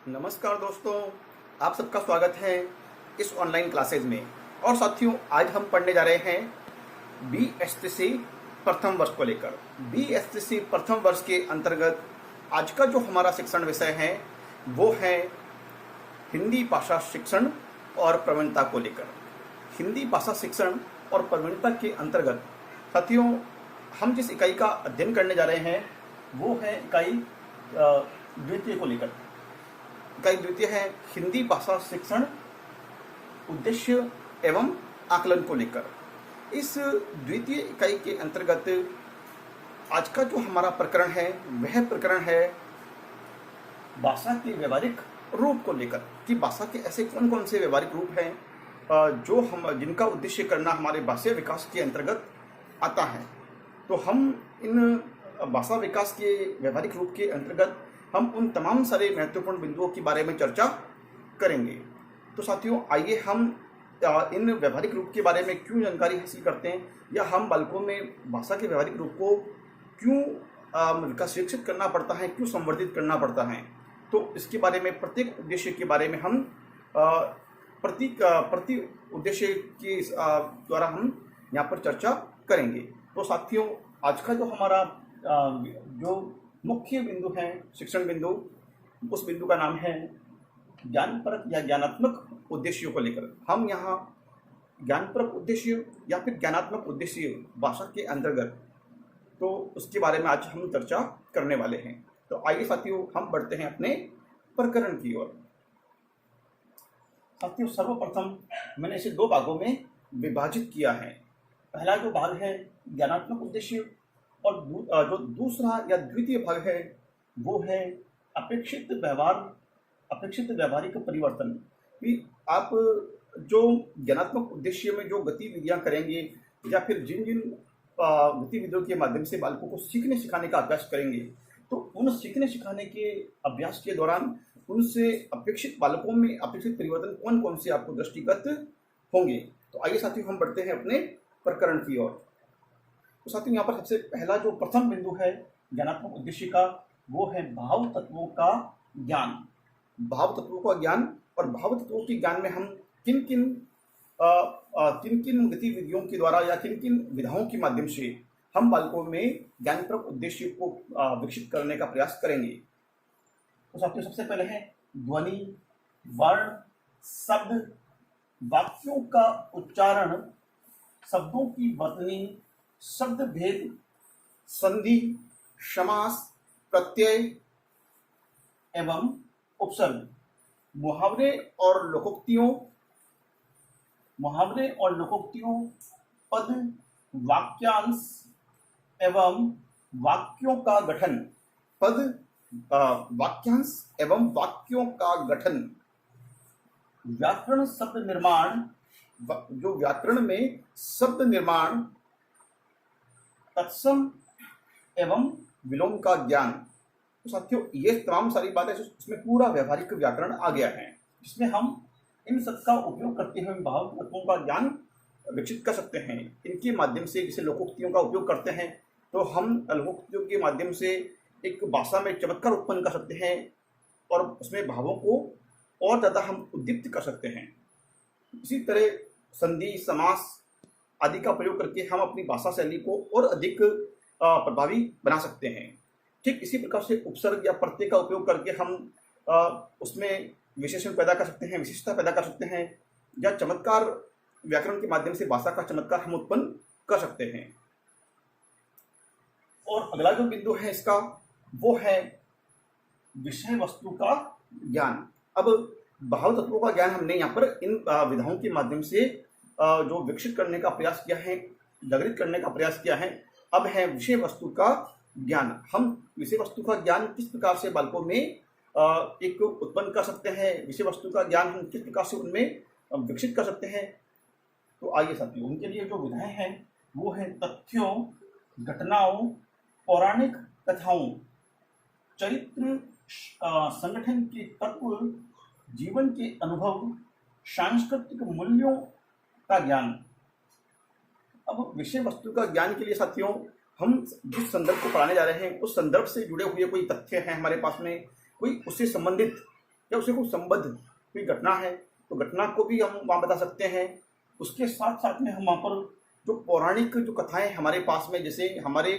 नमस्कार दोस्तों, आप सबका स्वागत है इस ऑनलाइन क्लासेज में। और साथियों, आज हम पढ़ने जा रहे हैं बीएसटीसी प्रथम वर्ष को लेकर। बीएसटीसी प्रथम वर्ष के अंतर्गत आज का जो हमारा शिक्षण विषय है वो है हिंदी भाषा शिक्षण और प्रवीणता को लेकर। हिंदी भाषा शिक्षण और प्रवीणता के अंतर्गत साथियों, हम जिस इकाई का अध्ययन करने जा रहे हैं वो है इकाई द्वितीय को लेकर। इकाई द्वितीय है हिंदी भाषा शिक्षण उद्देश्य एवं आकलन को लेकर। इस द्वितीय इकाई के अंतर्गत आज का जो हमारा प्रकरण है वह प्रकरण है भाषा के व्यवहारिक रूप को लेकर, कि भाषा के ऐसे कौन कौन से व्यवहारिक रूप हैं जो हम जिनका उद्देश्य करना हमारे भाषा विकास के अंतर्गत आता है। तो हम इन भाषा विकास के व्यवहारिक रूप के अंतर्गत हम उन तमाम सारे महत्वपूर्ण बिंदुओं के बारे में चर्चा करेंगे। तो साथियों, आइए हम इन व्यवहारिक रूप के बारे में क्यों जानकारी हासिल करते हैं, या हम बालकों में भाषा के व्यवहारिक रूप को क्यों शिक्षित करना पड़ता है, क्यों संवर्धित करना पड़ता है। तो इसके बारे में प्रत्येक उद्देश्य के बारे में हम प्रति उद्देश्य के द्वारा हम यहाँ पर चर्चा करेंगे। तो साथियों, आज का जो हमारा जो मुख्य बिंदु है शिक्षण बिंदु, उस बिंदु का नाम है ज्ञानपरक या ज्ञानात्मक उद्देश्यों को लेकर। हम यहाँ ज्ञानपरक उद्देश्य या फिर ज्ञानात्मक उद्देश्य भाषा के अंतर्गत, तो उसके बारे में आज हम चर्चा करने वाले हैं। तो आइए साथियों, हम बढ़ते हैं अपने प्रकरण की ओर। साथियों, सर्वप्रथम मैंने इसे दो भागों में विभाजित किया है। पहला जो भाग है ज्ञानात्मक उद्देश्य, और जो दूसरा या द्वितीय भाग है वो है अपेक्षित व्यवहारिक परिवर्तन। कि आप जो ज्ञानात्मक उद्देश्य में जो गतिविधियां करेंगे या फिर जिन जिन गतिविधियों के माध्यम से बालकों को सीखने सिखाने का अभ्यास करेंगे, तो उन सीखने सिखाने के अभ्यास के दौरान उनसे अपेक्षित बालकों में अपेक्षित परिवर्तन कौन कौन से आपको दृष्टिगत होंगे। तो आइए साथियों, हम बढ़ते हैं अपने प्रकरण की ओर। तो साथियों, यहाँ पर सबसे पहला जो प्रथम बिंदु है ज्ञानात्मक उद्देश्य का वो है भाव तत्वों का ज्ञान। भाव तत्वों का ज्ञान, और भाव तत्वों के ज्ञान में हम किन किन गतिविधियों के द्वारा या किन किन विधाओं के माध्यम से हम बालकों में ज्ञानप्रद उद्देश्य को विकसित करने का प्रयास करेंगे। तो साथियों, सबसे पहले है ध्वनि, वर्ण, शब्द, वाक्यों का उच्चारण, शब्दों की वर्तनी, शब्द भेद, संधि, समास, प्रत्यय एवं उपसर्ग, मुहावरे और लोकोक्तियों, पद, वाक्यांश एवं वाक्यों का गठन, वाक्यांश एवं वाक्यों का गठन, व्याकरण शब्द निर्माण, जो व्याकरण में शब्द निर्माण, तत्सम एवं विलोम का ज्ञान। तो साथियों, ये तमाम सारी बातें, इसमें पूरा व्यवहारिक व्याकरण आ गया है, जिसमें हम इन सब का उपयोग करते हुए भाव तत्वों का ज्ञान विकसित कर सकते हैं। इनके माध्यम से जैसे लोकोक्तियों का उपयोग करते हैं, तो हम लोकोक्तियों के माध्यम से एक भाषा में चमत्कार उत्पन्न कर सकते हैं और उसमें भावों को और ज़्यादा हम उद्दीप्त कर सकते हैं। इसी तरह संधि, समास आदि का प्रयोग करके हम अपनी भाषा शैली को और अधिक प्रभावी बना सकते हैं। ठीक इसी प्रकार से उपसर्ग या प्रत्यय का उपयोग करके हम उसमें विशेषण पैदा कर सकते हैं, विशिष्टता पैदा कर सकते हैं, या चमत्कार व्याकरण के माध्यम से भाषा का चमत्कार हम उत्पन्न कर सकते हैं। और अगला जो बिंदु है इसका वो है विषय वस्तु का ज्ञान। अब भाव तत्वों का ज्ञान हमने यहाँ पर इन विधाओं के माध्यम से जो विकसित करने का प्रयास किया है, जागृत करने का प्रयास किया है। अब है विषय वस्तु का ज्ञान। हम विषय वस्तु का ज्ञान किस प्रकार से बालकों में एक उत्पन्न कर सकते हैं, विषय वस्तु का ज्ञान हम किस प्रकार से उनमें विकसित कर सकते हैं। तो आइए साथियों, उनके लिए जो विधाएं हैं वो है तथ्यों, घटनाओं, पौराणिक कथाओं, चरित्र, संगठन के तत्व, जीवन के अनुभव, सांस्कृतिक मूल्यों का ज्ञान। अब विषय वस्तु का ज्ञान के लिए साथियों, हम जिस संदर्भ को पढ़ाने जा रहे हैं उस संदर्भ से जुड़े हुए कोई तथ्य हैं हमारे पास में, कोई उससे संबंधित या उसे कोई संबद्ध कोई घटना है तो घटना को भी हम वहाँ बता सकते हैं। उसके साथ साथ में हम वहाँ पर जो पौराणिक जो कथाएं हमारे पास में, जैसे हमारे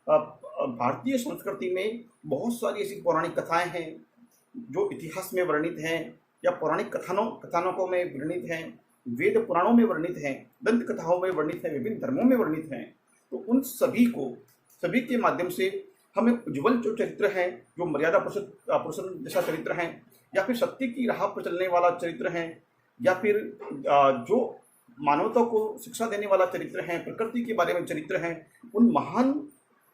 भारतीय संस्कृति में बहुत सारी ऐसी पौराणिक कथाएं हैं जो इतिहास में वर्णित हैं या पौराणिक कथानकों में वर्णित हैं, वेद पुराणों में वर्णित हैं, दंत कथाओं में वर्णित हैं, विभिन्न धर्मों में वर्णित हैं। तो उन सभी के माध्यम से हमें उज्ज्वल जो चरित्र हैं, जो मर्यादा पुरुषोत्तम जैसा चरित्र हैं, या फिर सत्य की राह पर चलने वाला चरित्र हैं, या फिर जो मानवता को शिक्षा देने वाला चरित्र हैं, प्रकृति के बारे में चरित्र हैं, उन महान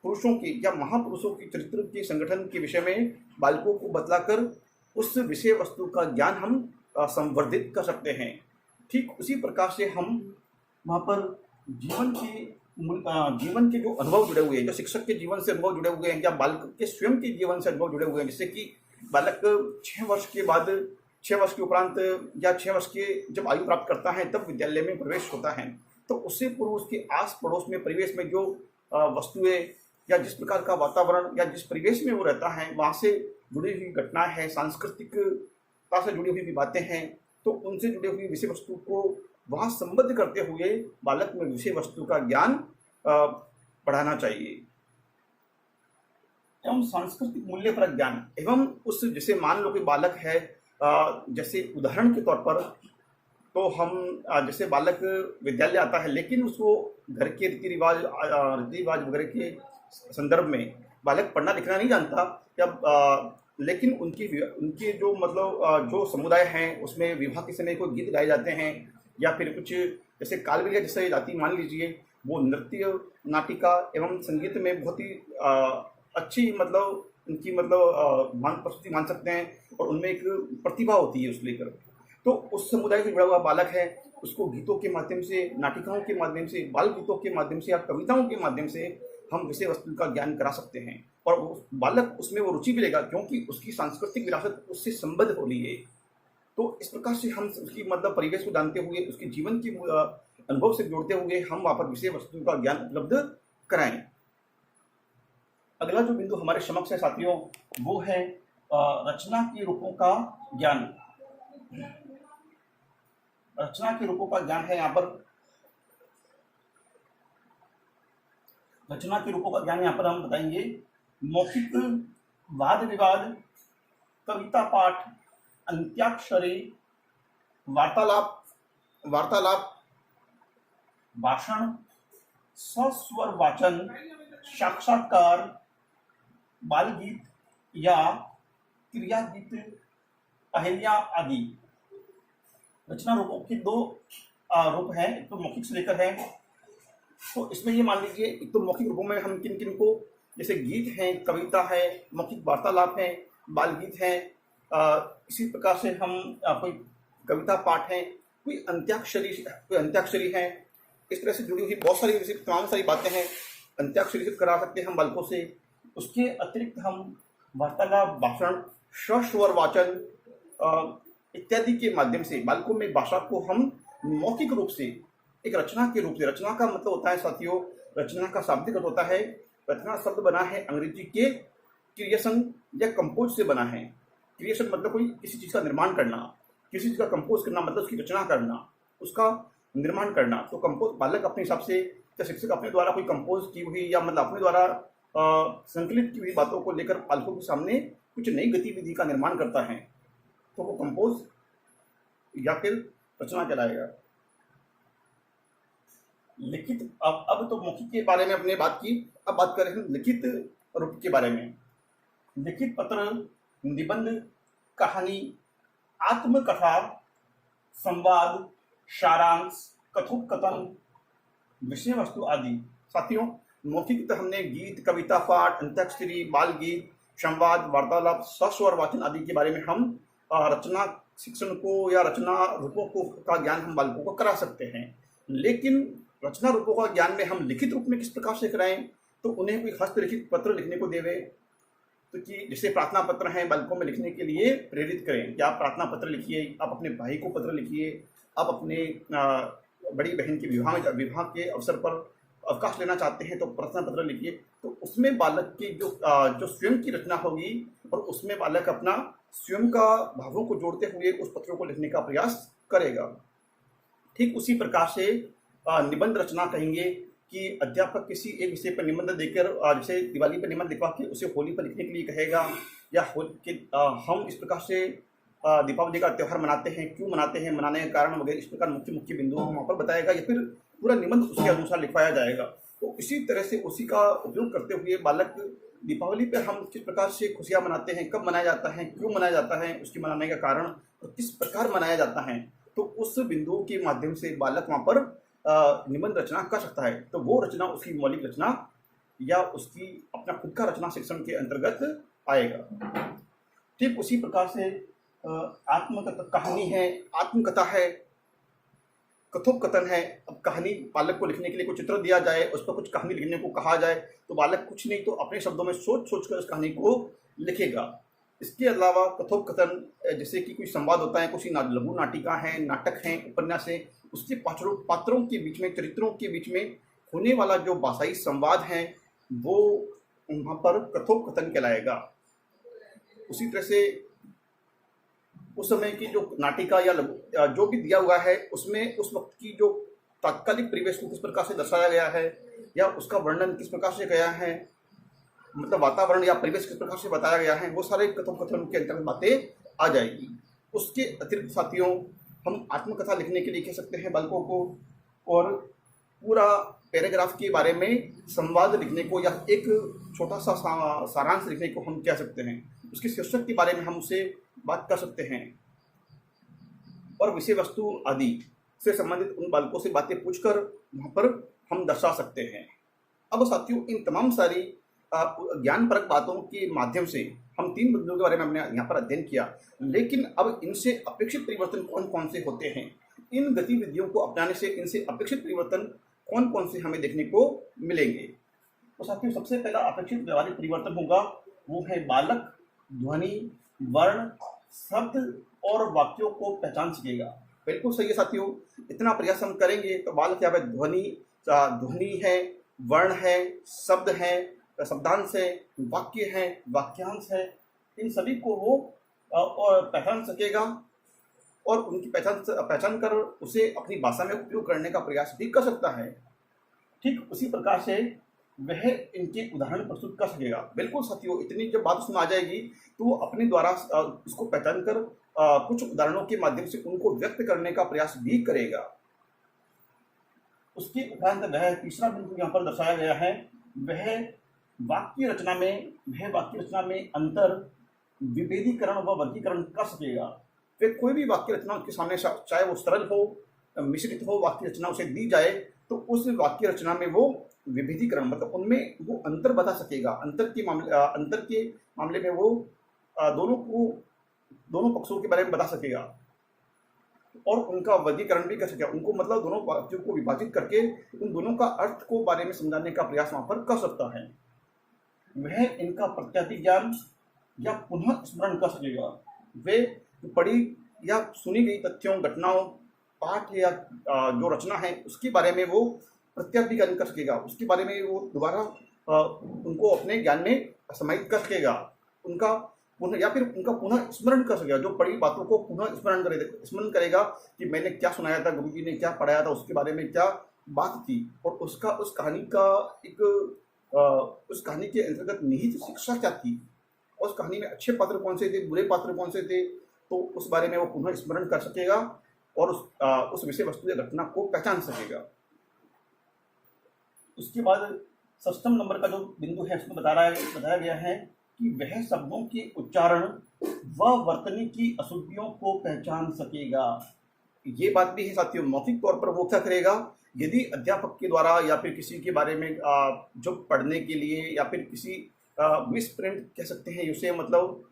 पुरुषों के या महापुरुषों के चरित्र के संगठन के विषय में बालकों को बतलाकर उस विषय वस्तु का ज्ञान हम संवर्धित कर सकते हैं। ठीक उसी प्रकार से हम वहाँ पर जीवन के जो अनुभव जुड़े हुए हैं, जो शिक्षक के जीवन से अनुभव जुड़े हुए हैं या बालक के स्वयं के जीवन से अनुभव जुड़े हुए हैं, जैसे कि बालक 6 वर्ष के बाद, 6 वर्ष के उपरांत या 6 वर्ष के जब आयु प्राप्त करता है तब विद्यालय में प्रवेश होता है। तो उससे पूर्व उसके आस पड़ोस में परिवेश में जो वस्तुएं या जिस प्रकार का वातावरण या जिस परिवेश में वो रहता है, वहाँ से जुड़ी हुई घटनाएं हैं, सांस्कृतिकता से जुड़ी हुई बातें हैं, तो उनसे जुड़ी हुई विषय वस्तु को वहाँ संबद्ध करते हुए बालक में विषय वस्तु का ज्ञान बढ़ाना चाहिए। एवं सांस्कृतिक मूल्य पर ज्ञान एवं उस, जैसे मान लो कि बालक है, जैसे उदाहरण के तौर पर तो हम जैसे बालक विद्यालय आता है लेकिन उसको घर के रीति रिवाज वगैरह के संदर्भ में बालक पढ़ना लिखना नहीं जानता, या लेकिन उनके जो मतलब जो समुदाय हैं उसमें विवाह के समय कोई गीत गाए जाते हैं, या फिर कुछ जैसे कालबेलिया जैसे जाति मान लीजिए, वो नृत्य नाटिका एवं संगीत में बहुत ही अच्छी मतलब उनकी मतलब प्रस्तुति मान सकते हैं, और उनमें एक प्रतिभा होती है उसको लेकर। तो उस समुदाय से जुड़ा हुआ बालक है, उसको गीतों के माध्यम से, नाटिकाओं के माध्यम से, बाल गीतों के माध्यम से या कविताओं के माध्यम से हम विषय वस्तु का ज्ञान करा सकते हैं, और बालक उसमें वो रुचि भी लेगा क्योंकि उसकी सांस्कृतिक विरासत उससे संबद्ध हो रही है। तो इस प्रकार से हम उसकी मतलब परिवेश को जानते हुए, उसके जीवन की अनुभव से जोड़ते हुए हम वहाँ पर विषय वस्तु का ज्ञान उपलब्ध कराएं। अगला जो बिंदु हमारे समक्ष है साथियों, वो है रचना के रूपों का ज्ञान। रचना के रूपों का ज्ञान है यहाँ पर। रचना के रूपों का ज्ञान यहाँ पर हम बताएंगे मौखिक वाद विवाद, कविता पाठ, अंत्याक्षरी, वार्तालाप, भाषण, सस्वर वाचन, साक्षात्कार, बाल गीत या क्रिया गीत, पहेलियां आदि। रचना रूपों के 2 रूप हैं, एक तो मौखिक से लेकर है। तो इसमें ये मान लीजिए, एक तो मौखिक रूपों में हम किन किन को, जैसे गीत हैं, कविता है, मौखिक वार्तालाप है, बाल गीत है, इसी प्रकार से हम कोई कविता पाठ है, कोई अंत्याक्षरी है, इस तरह से जुड़ी हुई बहुत सारी तमाम सारी बातें हैं। अंत्याक्षरी से करा सकते हैं हम बालकों से। उसके अतिरिक्त हम वार्तालाप, भाषण, सस्वर वाचन इत्यादि के माध्यम से बालकों में भाषा को हम मौखिक रूप से एक रचना के रूप से, रचना का मतलब होता है साथियों, रचना का शाब्दिक अर्थ होता है, रचना शब्द बना है अंग्रेजी के क्रिएशन या कंपोज से बना है। क्रिएशन मतलब कोई किसी चीज़ का निर्माण करना, किसी चीज़ का कंपोज करना मतलब उसकी रचना करना, उसका निर्माण करना। तो कंपोज बालक अपने हिसाब से या शिक्षक अपने द्वारा कोई कंपोज की हुई या मतलब अपने द्वारा संकलित की हुई बातों को लेकर बालकों के सामने कुछ नई गतिविधि का निर्माण करता है, तो वो कंपोज या फिर रचना कहलाएगा। लिखित, अब तो मौखिक के बारे में अपने बात की, अब बात करें हम लिखित रूप के बारे में। लिखित पत्र, निबंध, कहानी, आत्मकथा, संवाद, सारांश, कथोपकथन, विषय वस्तु आदि। साथियों, मौखिक तो हमने गीत, कविता पाठ, अंत्याक्षरी, बाल गीत, संवाद, वार्तालाप, सस्वर वाचन आदि के बारे में हम रचना शिक्षण को या रचना रूपों को का ज्ञान हम बालकों को करा सकते हैं। लेकिन रचना रूपों का ज्ञान में हम लिखित रूप में किस प्रकार से कराएं, तो उन्हें कोई हस्तलिखित पत्र लिखने को देवे, तो कि जैसे प्रार्थना पत्र हैं बालकों में लिखने के लिए प्रेरित करें कि आप प्रार्थना पत्र लिखिए, आप अपने भाई को पत्र लिखिए, आप अपने बड़ी बहन के विवाह के अवसर पर अवकाश लेना चाहते हैं तो प्रार्थना पत्र लिखिए। तो उसमें बालक की जो स्वयं की रचना होगी और उसमें बालक अपना स्वयं का भावों को जोड़ते हुए उस पत्रों को लिखने का प्रयास करेगा। ठीक उसी प्रकार से निबंध रचना कहेंगे कि अध्यापक किसी एक विषय पर निबंध देकर जैसे दिवाली पर निबंध लिखवा के उसे होली पर लिखने के लिए कहेगा, या हम इस प्रकार से दीपावली का त्यौहार मनाते हैं, क्यों मनाते हैं, मनाने के कारण वगैरह, इस प्रकार मुख्य मुख्य बिंदुओं को वहाँ पर बताएगा, या फिर पूरा निबंध उसके अनुसार लिखवाया जाएगा। तो इसी तरह से उसी का उपयोग करते हुए बालक दीपावली पर हम किस प्रकार से खुशियाँ मनाते हैं, कब मनाया जाता है, क्यों मनाया जाता है, उसकी मनाने का कारण और किस प्रकार मनाया जाता है, तो उस बिंदुओं के माध्यम से बालक वहाँ पर निबंध रचना कर सकता है। तो वो रचना उसकी मौलिक रचना या उसकी अपना खुद का रचना शिक्षण के अंतर्गत आएगा। ठीक उसी प्रकार से आत्मकथा कहानी है, आत्मकथा है, कथोपकथन है। अब कहानी बालक को लिखने के लिए कोई चित्र दिया जाए, उस पर कुछ कहानी लिखने को कहा जाए, तो बालक कुछ नहीं तो अपने शब्दों में सोच सोच कर उस कहानी को लिखेगा। इसके अलावा कथोपकथन जैसे कि कोई संवाद होता है, कुछ लघु नाटिका है, नाटक हैं, उपन्यास है, उसके पात्रों के बीच में, चरित्रों के बीच में होने वाला जो भाषाई संवाद है वो वहाँ पर कथोपकथन कहलाएगा। उसी तरह से उस समय की जो नाटिका या जो भी दिया हुआ है उसमें उस वक्त की जो तात्कालिक परिवेश को किस प्रकार से दर्शाया गया है या उसका वर्णन किस प्रकार से गया है, मतलब वातावरण या परिवेश किस प्रकार से बताया गया है, वो सारे कथोपकथन के अंतर्गत बातें आ जाएगी। उसके अतिरिक्त साथियों हम आत्मकथा लिखने के लिए कह सकते हैं बालकों को, और पूरा पैराग्राफ के बारे में संवाद लिखने को या एक छोटा सा सारांश लिखने को हम कह सकते हैं। उसके शीर्षक के बारे में हम उससे बात कर सकते हैं और विषय वस्तु आदि से संबंधित उन बालकों से बातें पूछकर वहाँ पर हम दर्शा सकते हैं। अब साथियों इन तमाम सारी ज्ञानपरक बातों के माध्यम से हम 3 बिंदुओं के बारे में हमने यहाँ पर अध्ययन किया, लेकिन अब इनसे अपेक्षित परिवर्तन कौन कौन से होते हैं, इन गतिविधियों को अपनाने से इनसे अपेक्षित परिवर्तन कौन कौन से हमें देखने को मिलेंगे। तो साथियों सबसे पहला अपेक्षित व्यवहारिक परिवर्तन होगा वो है बालक ध्वनि, वर्ण, शब्द और वाक्यों को पहचान सकेगा। बिल्कुल सही है साथियों, इतना प्रयास हम करेंगे तो बालक यहाँ पे ध्वनि है, वर्ण है, शब्द है, शब्दांश है, वाक्य है, वाक्यांश है, इन सभी को वो पहचान सकेगा और उनकी पहचान कर उसे अपनी भाषा में उपयोग करने का प्रयास भी कर सकता है। ठीक उसी प्रकार से वह इनके उदाहरण प्रस्तुत कर सकेगा। बिल्कुल साथियों, इतनी जब बात उसमें आ जाएगी तो वो अपने द्वारा उसको पहचान कर कुछ उदाहरणों के माध्यम से उनको व्यक्त करने का प्रयास भी करेगा। उसके उपरांत वह तीसरा बिंदु यहाँ पर दर्शाया गया है, वह वाक्य रचना में अंतर, विभेदीकरण व वर्गीकरण कर सकेगा। वे कोई भी वाक्य रचना उसके सामने, चाहे वो सरल हो, मिश्रित हो, वाक्य रचना उसे दी जाए तो उस वाक्य रचना में वो विभेदीकरण मतलब उनमें वो अंतर बता सकेगा। अंतर के मामले में वो दोनों पक्षों के बारे में बता सकेगा और उनका वर्गीकरण भी कर सकेगा। उनको मतलब दोनों वाक्यों को विभाजित करके उन दोनों का अर्थ को बारे में समझाने का प्रयास वहाँ पर कर सकता है। वह इनका प्रत्यादि ज्ञान या पुनः स्मरण कर सकेगा। वे पढ़ी या सुनी गई तथ्यों, घटनाओं, पाठ या जो रचना है उसके बारे में वो प्रत्यादि ज्ञान कर सकेगा। उसके बारे में वो दोबारा उनको अपने ज्ञान में समाहित कर सकेगा, उनका पुनः स्मरण कर सकेगा। जो पढ़ी बातों को पुनः स्मरण करेगा कि मैंने क्या सुनाया था, गुरुजी ने क्या पढ़ाया था, उसके बारे में क्या बात थी और उस कहानी के अंतर्गत निहित शिक्षा क्या थी, उस कहानी में अच्छे पात्र कौन से थे, बुरे पात्र कौन से थे, तो उस बारे में वो पुनः स्मरण कर सकेगा और उस विषय वस्तु या घटना को पहचान सकेगा। उसके बाद 6 नंबर का जो बिंदु है उसमें बताया गया है कि वह शब्दों के उच्चारण व वर्तनी की अशुद्धियों को पहचान सकेगा। ये बात भी है साथियों, मौखिक तौर पर वो क्या करेगा, यदि अध्यापक के द्वारा या फिर किसी के बारे में जो पढ़ने के लिए या फिर किसी मिसप्रिंट कह सकते हैं उसे, मतलब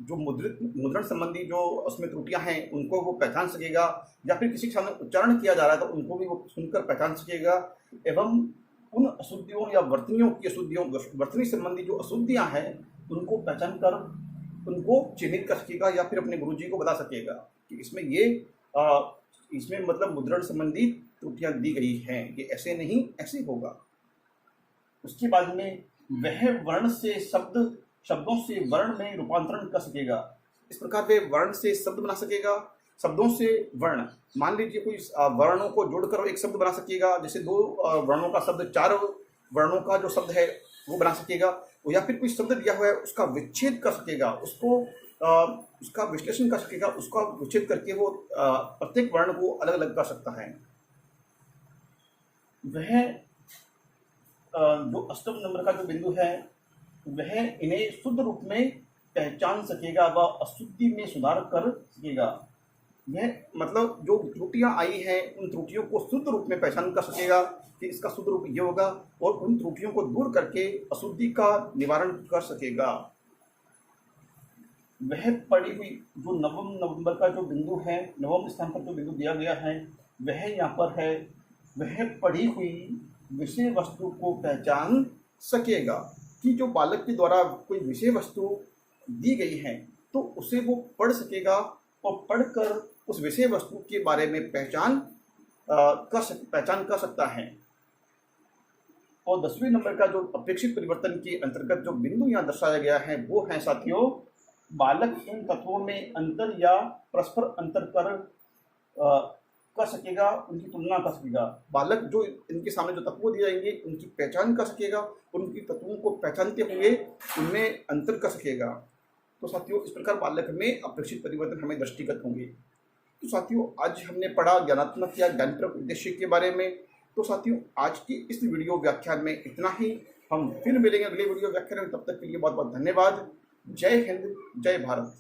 जो मुद्रण संबंधी जो उसमें त्रुटियां हैं उनको वो पहचान सकेगा, या फिर किसी के सामने उच्चारण किया जा रहा है तो उनको भी वो सुनकर पहचान सकेगा एवं उन अशुद्धियों या वर्तनी संबंधी जो अशुद्धियां हैं उनको पहचान कर उनको चिन्हित कर सकेगा या फिर अपने गुरुजी को बता सकेगा कि इसमें मतलब मुद्रण संबंधी त्रुटियां दी गई हैं, ये ऐसे नहीं ऐसे होगा। उसके बाद में वह वर्ण से शब्दों से वर्ण में रूपांतरण कर सकेगा। इस प्रकार वे वर्ण से शब्द बना सकेगा, शब्दों से वर्ण। मान लीजिए कोई वर्णों को जोड़कर एक शब्द बना सकेगा, जैसे 2 वर्णों का शब्द 4 वर्णों का जो शब्द है वो बना सकेगा। या फिर कोई शब्द दिया हुआ है उसका विच्छेद कर सकेगा, उसको उसका विश्लेषण कर सकेगा, उसका विच्छेद करके वो प्रत्येक वर्ण को अलग अलग कर सकता है। वह जो अष्टम नंबर का जो बिंदु है वह इन्हें शुद्ध रूप में पहचान सकेगा व अशुद्धि में सुधार कर सकेगा। यह मतलब जो त्रुटियां आई हैं उन त्रुटियों को शुद्ध रूप में पहचान कर सकेगा कि इसका शुद्ध रूप ये होगा, और उन त्रुटियों को दूर करके अशुद्धि का निवारण कर सकेगा। वह पड़ी हुई जो नवम नंबर का जो बिंदु है, नवम स्थान पर जो बिंदु दिया गया है वह यहाँ पर है। वह पढ़ी हुई विषय वस्तु को पहचान सकेगा कि जो बालक के द्वारा कोई विषय वस्तु दी गई है तो उसे वो पढ़ सकेगा और पढ़कर उस विषय वस्तु के बारे में पहचान कर सकता है। और 10वें नंबर का जो अपेक्षित परिवर्तन के अंतर्गत जो बिंदु यहाँ दर्शाया गया है वो है साथियों, बालक इन तत्वों में अंतर या परस्पर अंतर कर सकेगा, उनकी तुलना कर सकेगा। बालक जो इनके सामने जो तत्व दिए जाएंगे उनकी पहचान कर सकेगा, उनकी तत्वों को पहचानते हुए उनमें अंतर कर सकेगा। तो साथियों इस प्रकार बालक में अपेक्षित परिवर्तन हमें दृष्टिगत होंगे। तो साथियों आज हमने पढ़ा ज्ञानात्मक या ज्ञानप्रद उद्देश्य के बारे में। तो साथियों आज की इस वीडियो व्याख्यान में इतना ही। हम फिर मिलेंगे अगले वीडियो व्याख्यान में, तब तक के लिए बहुत बहुत धन्यवाद। जय हिंद, जय भारत।